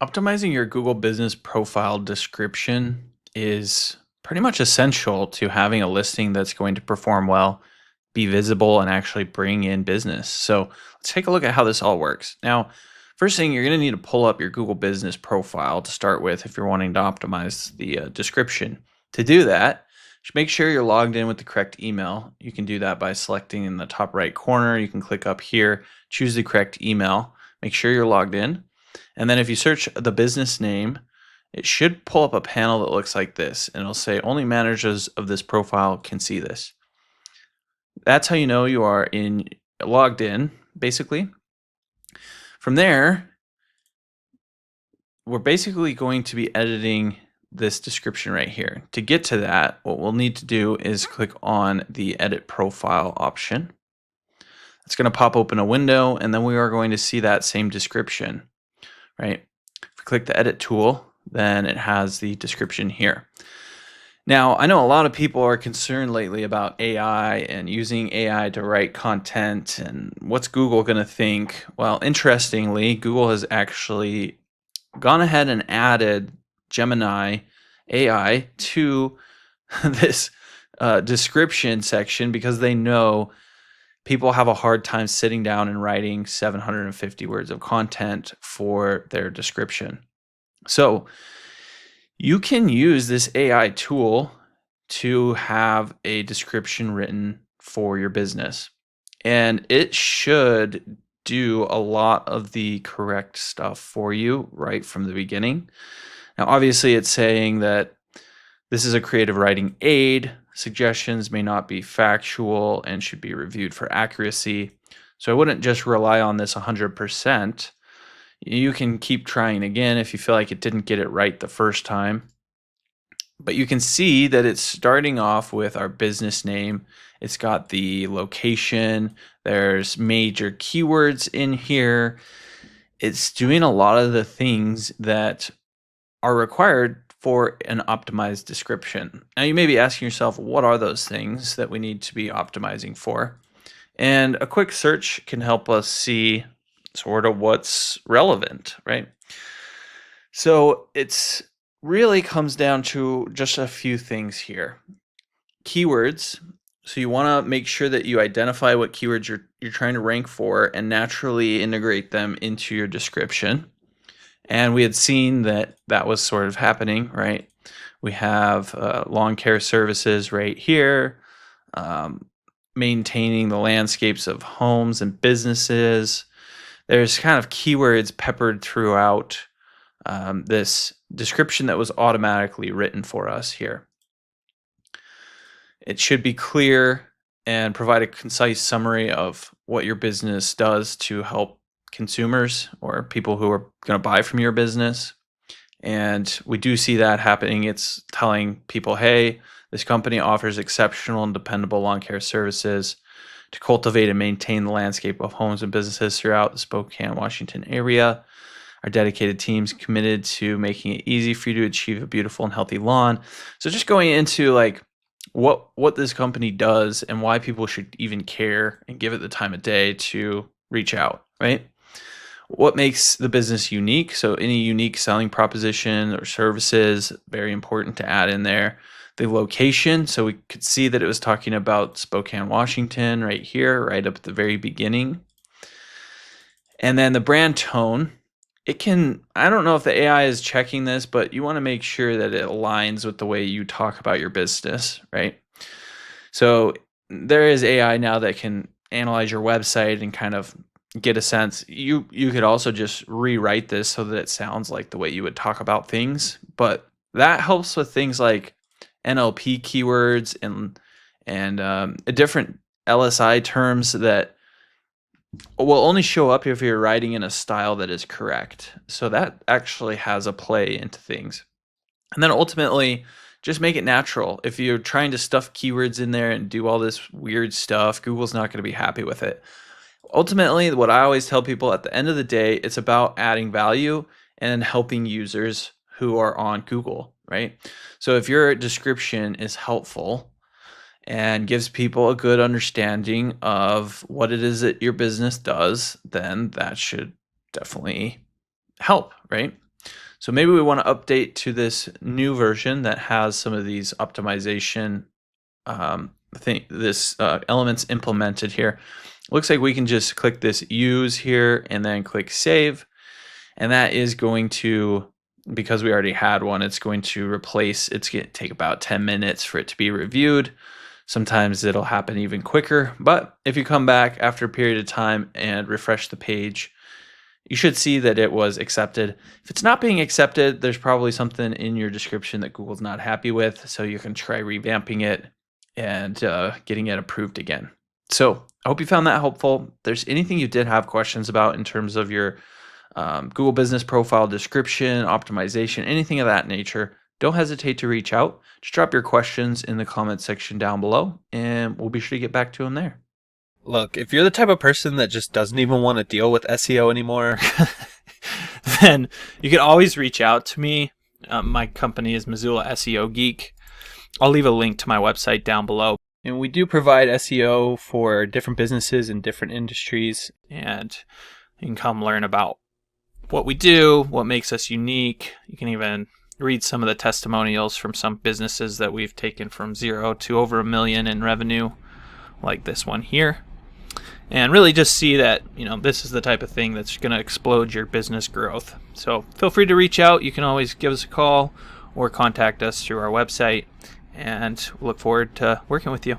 Optimizing your Google Business Profile description is pretty much essential to having a listing that's going to perform well, be visible, and actually bring in business. So let's take a look at how this all works. Now, first thing, you're going to need to pull up your Google Business Profile to start with if you're wanting to optimize the description. To do that, just make sure you're logged in with the correct email. You can do that by selecting in the top right corner. You can click up here, choose the correct email, make sure you're logged in. And then if you search the business name, it should pull up a panel that looks like this, and it'll say only managers of this profile can see this. That's how you know you are logged in, basically. From there, we're basically going to be editing this description right here. To get to that, what we'll need to do is click on the edit profile option. It's going to pop open a window, and then we are going to see that same description, right? If we click the edit tool, then it has the description here. Now, I know a lot of people are concerned lately about AI and using AI to write content and what's Google going to think. Well, interestingly, Google has actually gone ahead and added Gemini AI to this description section because they know people have a hard time sitting down and writing 750 words of content for their description. So you can use this AI tool to have a description written for your business. And it should do a lot of the correct stuff for you right from the beginning. Now, obviously, it's saying that this is a creative writing aid. Suggestions may not be factual and should be reviewed for accuracy. So I wouldn't just rely on this 100%. You can keep trying again if you feel like it didn't get it right the first time. But you can see that it's starting off with our business name. It's got the location. There's major keywords in here. It's doing a lot of the things that are required for an optimized description. Now you may be asking yourself, what are those things that we need to be optimizing for? And a quick search can help us see sort of what's relevant, right? So it's really comes down to just a few things here. Keywords. So you want to make sure that you identify what keywords you're trying to rank for and naturally integrate them into your description. And we had seen that that was sort of happening, right? We have lawn care services right here, maintaining the landscapes of homes and businesses. There's kind of keywords peppered throughout this description that was automatically written for us here. It should be clear and provide a concise summary of what your business does to help consumers or people who are going to buy from your business. And we do see that happening. It's telling people, hey, this company offers exceptional and dependable lawn care services to cultivate and maintain the landscape of homes and businesses throughout the Spokane, Washington area. Our dedicated team's committed to making it easy for you to achieve a beautiful and healthy lawn. So just going into like what this company does and why people should even care and give it the time of day to reach out, right? What makes the business unique? So any unique selling proposition or services, very important to add in there. The location, so we could see that it was talking about Spokane, Washington right here, right up at the very beginning. And then the brand tone, it can, I don't know if the AI is checking this, but you want to make sure that it aligns with the way you talk about your business, right? So there is AI now that can analyze your website and kind of get a sense. You could also just rewrite this so that it sounds like the way you would talk about things, but that helps with things like NLP keywords and different LSI terms that will only show up if you're writing in a style that is correct. So that actually has a play into things. And then ultimately, just make it natural. If you're trying to stuff keywords in there and do all this weird stuff, Google's not going to be happy with it. Ultimately, what I always tell people at the end of the day, it's about adding value and helping users who are on Google, right? So if your description is helpful and gives people a good understanding of what it is that your business does, then that should definitely help, right? So maybe we want to update to this new version that has some of these optimization elements implemented here. Looks like we can just click this use here and then click save. And that is going to, because we already had one, it's going to replace, it's going to take about 10 minutes for it to be reviewed. Sometimes it'll happen even quicker, but if you come back after a period of time and refresh the page, you should see that it was accepted. If it's not being accepted, there's probably something in your description that Google's not happy with, so you can try revamping it and getting it approved again. So I hope you found that helpful. If there's anything you did have questions about in terms of your Google Business Profile description, optimization, anything of that nature, don't hesitate to reach out. Just drop your questions in the comment section down below, and we'll be sure to get back to them there. Look, if you're the type of person that just doesn't even want to deal with SEO anymore, then you can always reach out to me. My company is Missoula SEO Geek. I'll leave a link to my website down below. And we do provide SEO for different businesses in different industries, and you can come learn about what we do, what makes us unique. You can even read some of the testimonials from some businesses that we've taken from 0 to over $1 million in revenue, like this one here. And really just see that, this is the type of thing that's going to explode your business growth. So feel free to reach out. You can always give us a call or contact us through our website, and look forward to working with you.